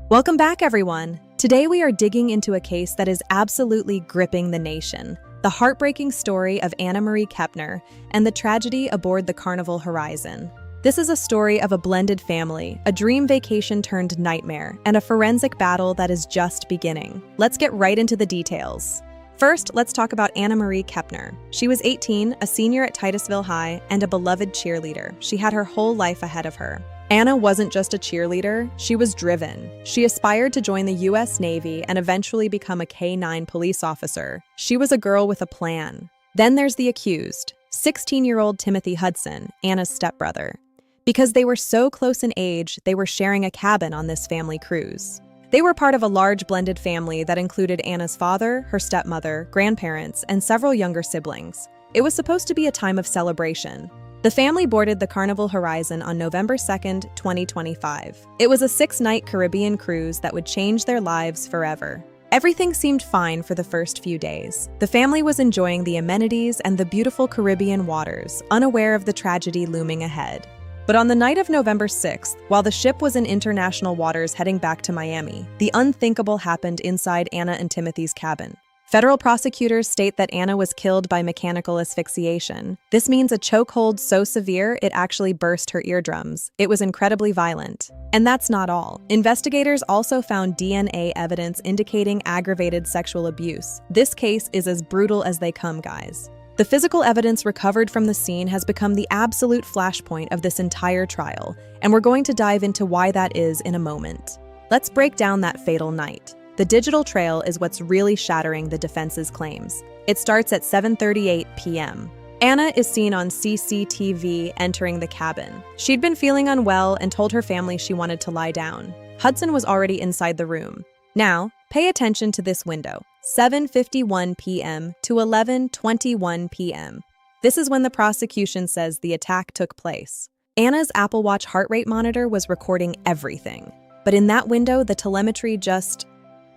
Welcome back, everyone. Today we are digging into a case that is absolutely gripping the nation. The heartbreaking story of Anna Marie Kepner and the tragedy aboard the Carnival Horizon. This is a story of a blended family, a dream vacation turned nightmare, and a forensic battle that is just beginning. Let's get right into the details. First, let's talk about Anna Marie Kepner. She was 18, a senior at Titusville High, and a beloved cheerleader. She had her whole life ahead of her. Anna wasn't just a cheerleader, she was driven. She aspired to join the U.S. Navy and eventually become a K-9 police officer. She was a girl with a plan. Then there's the accused, 16-year-old Timothy Hudson, Anna's stepbrother. Because they were so close in age, they were sharing a cabin on this family cruise. They were part of a large blended family that included Anna's father, her stepmother, grandparents, and several younger siblings. It was supposed to be a time of celebration. The family boarded the Carnival Horizon on November 2nd, 2025. It was a 6-night Caribbean cruise that would change their lives forever. Everything seemed fine for the first few days. The family was enjoying the amenities and the beautiful Caribbean waters, unaware of the tragedy looming ahead. But on the night of November 6th, while the ship was in international waters heading back to Miami, the unthinkable happened inside Anna and Timothy's cabin. Federal prosecutors state that Anna was killed by mechanical asphyxiation. This means a chokehold so severe it actually burst her eardrums. It was incredibly violent. And that's not all. Investigators also found DNA evidence indicating aggravated sexual abuse. This case is as brutal as they come, guys. The physical evidence recovered from the scene has become the absolute flashpoint of this entire trial, and we're going to dive into why that is in a moment. Let's break down that fatal night. The digital trail is what's really shattering the defense's claims. It starts at 7:38 p.m. Anna is seen on CCTV entering the cabin. She'd been feeling unwell and told her family she wanted to lie down. Hudson was already inside the room. Now, pay attention to this window, 7:51 p.m. to 11:21 p.m. This is when the prosecution says the attack took place. Anna's Apple Watch heart rate monitor was recording everything. But in that window, the telemetry just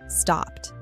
stopped.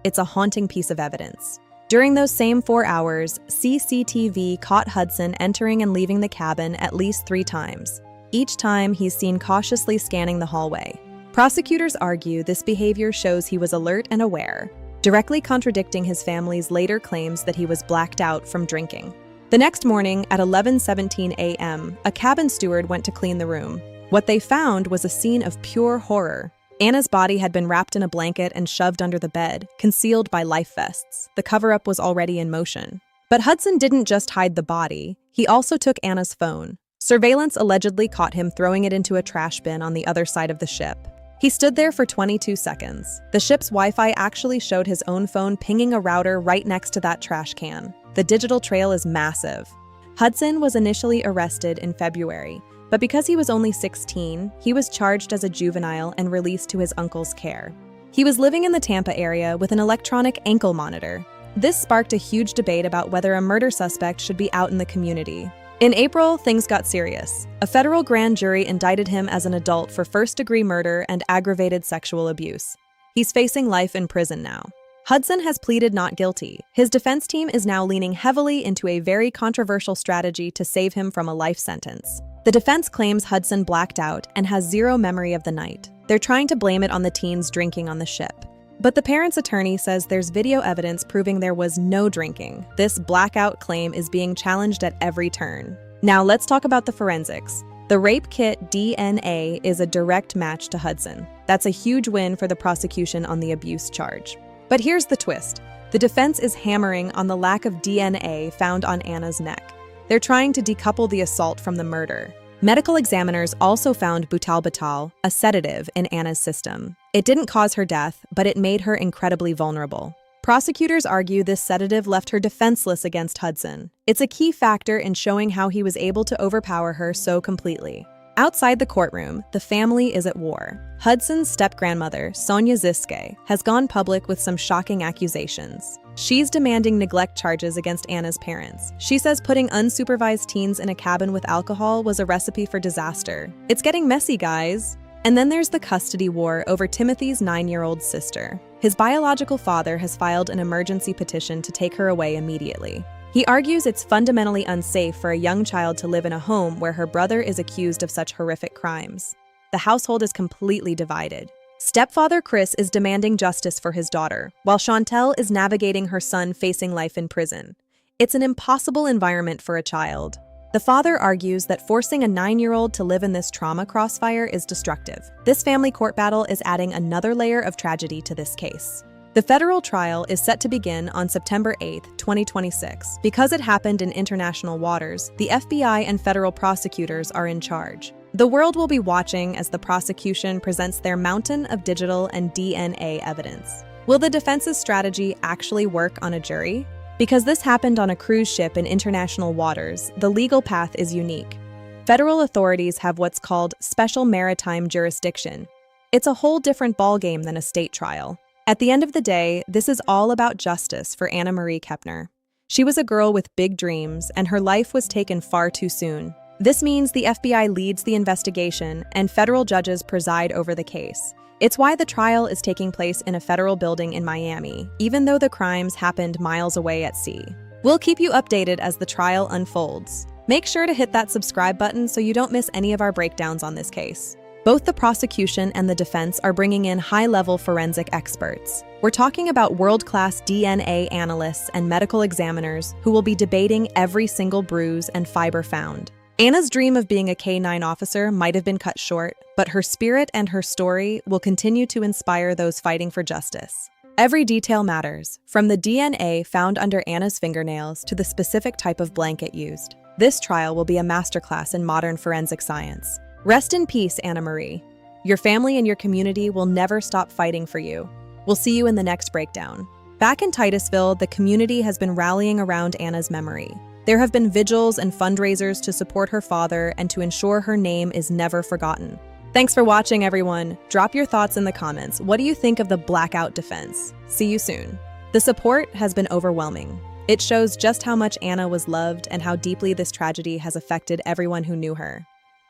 It's a haunting piece of evidence. During those same 4 hours, CCTV caught Hudson entering and leaving the cabin at least 3 times. Each time, he's seen cautiously scanning the hallway. Prosecutors argue this behavior shows he was alert and aware, directly contradicting his family's later claims that he was blacked out from drinking. The next morning, at 11:17 a.m., a cabin steward went to clean the room. What they found was a scene of pure horror. Anna's body had been wrapped in a blanket and shoved under the bed, concealed by life vests. The cover-up was already in motion. But Hudson didn't just hide the body, he also took Anna's phone. Surveillance allegedly caught him throwing it into a trash bin on the other side of the ship. He stood there for 22 seconds. The ship's Wi-Fi actually showed his own phone pinging a router right next to that trash can. The digital trail is massive. Hudson was initially arrested in February, but because he was only 16, he was charged as a juvenile and released to his uncle's care. He was living in the Tampa area with an electronic ankle monitor. This sparked a huge debate about whether a murder suspect should be out in the community. In April, things got serious. A federal grand jury indicted him as an adult for first-degree murder and aggravated sexual abuse. He's facing life in prison now. Hudson has pleaded not guilty. His defense team is now leaning heavily into a very controversial strategy to save him from a life sentence. The defense claims Hudson blacked out and has zero memory of the night. They're trying to blame it on the teens drinking on the ship. But the parents' attorney says there's video evidence proving there was no drinking. This blackout claim is being challenged at every turn. Now let's talk about the forensics. The rape kit DNA is a direct match to Hudson. That's a huge win for the prosecution on the abuse charge. But here's the twist. The defense is hammering on the lack of DNA found on Anna's neck. They're trying to decouple the assault from the murder. Medical examiners also found butalbital, a sedative, in Anna's system. It didn't cause her death, but it made her incredibly vulnerable. Prosecutors argue this sedative left her defenseless against Hudson. It's a key factor in showing how he was able to overpower her so completely. Outside the courtroom, the family is at war. Hudson's step-grandmother, Sonia Ziske, has gone public with some shocking accusations. She's demanding neglect charges against Anna's parents. She says putting unsupervised teens in a cabin with alcohol was a recipe for disaster. It's getting messy, guys. And then there's the custody war over Timothy's 9-year-old sister. His biological father has filed an emergency petition to take her away immediately. He argues it's fundamentally unsafe for a young child to live in a home where her brother is accused of such horrific crimes. The household is completely divided. Stepfather Chris is demanding justice for his daughter, while Chantel is navigating her son facing life in prison. It's an impossible environment for a child. The father argues that forcing a 9-year-old to live in this trauma crossfire is destructive. This family court battle is adding another layer of tragedy to this case. The federal trial is set to begin on September 8, 2026. Because it happened in international waters, the FBI and federal prosecutors are in charge. The world will be watching as the prosecution presents their mountain of digital and DNA evidence. Will the defense's strategy actually work on a jury? Because this happened on a cruise ship in international waters, the legal path is unique. Federal authorities have what's called special maritime jurisdiction. It's a whole different ballgame than a state trial. At the end of the day, this is all about justice for Anna Marie Kepner. She was a girl with big dreams, and her life was taken far too soon. This means the FBI leads the investigation, and federal judges preside over the case. It's why the trial is taking place in a federal building in Miami, even though the crimes happened miles away at sea. We'll keep you updated as the trial unfolds. Make sure to hit that subscribe button so you don't miss any of our breakdowns on this case. Both the prosecution and the defense are bringing in high-level forensic experts. We're talking about world-class DNA analysts and medical examiners who will be debating every single bruise and fiber found. Anna's dream of being a K-9 officer might have been cut short, but her spirit and her story will continue to inspire those fighting for justice. Every detail matters, from the DNA found under Anna's fingernails to the specific type of blanket used. This trial will be a masterclass in modern forensic science. Rest in peace, Anna Marie. Your family and your community will never stop fighting for you. We'll see you in the next breakdown. Back in Titusville, the community has been rallying around Anna's memory. There have been vigils and fundraisers to support her father and to ensure her name is never forgotten. Thanks for watching, everyone. Drop your thoughts in the comments. What do you think of the blackout defense? See you soon. The support has been overwhelming. It shows just how much Anna was loved and how deeply this tragedy has affected everyone who knew her.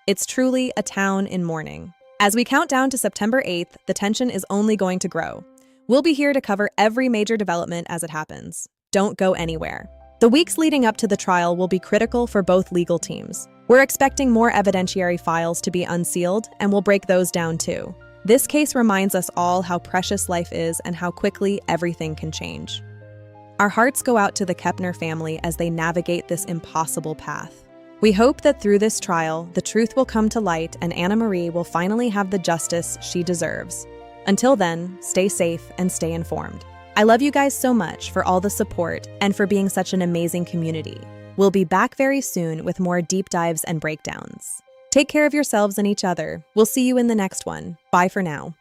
It's truly a town in mourning. As we count down to September 8th, the tension is only going to grow. We'll be here to cover every major development as it happens. Don't go anywhere. The weeks leading up to the trial will be critical for both legal teams. We're expecting more evidentiary files to be unsealed, and we'll break those down too. This case reminds us all how precious life is and how quickly everything can change. Our hearts go out to the Kepner family as they navigate this impossible path. We hope that through this trial, the truth will come to light and Anna Marie will finally have the justice she deserves. Until then, stay safe and stay informed. I love you guys so much for all the support and for being such an amazing community. We'll be back very soon with more deep dives and breakdowns. Take care of yourselves and each other. We'll see you in the next one. Bye for now.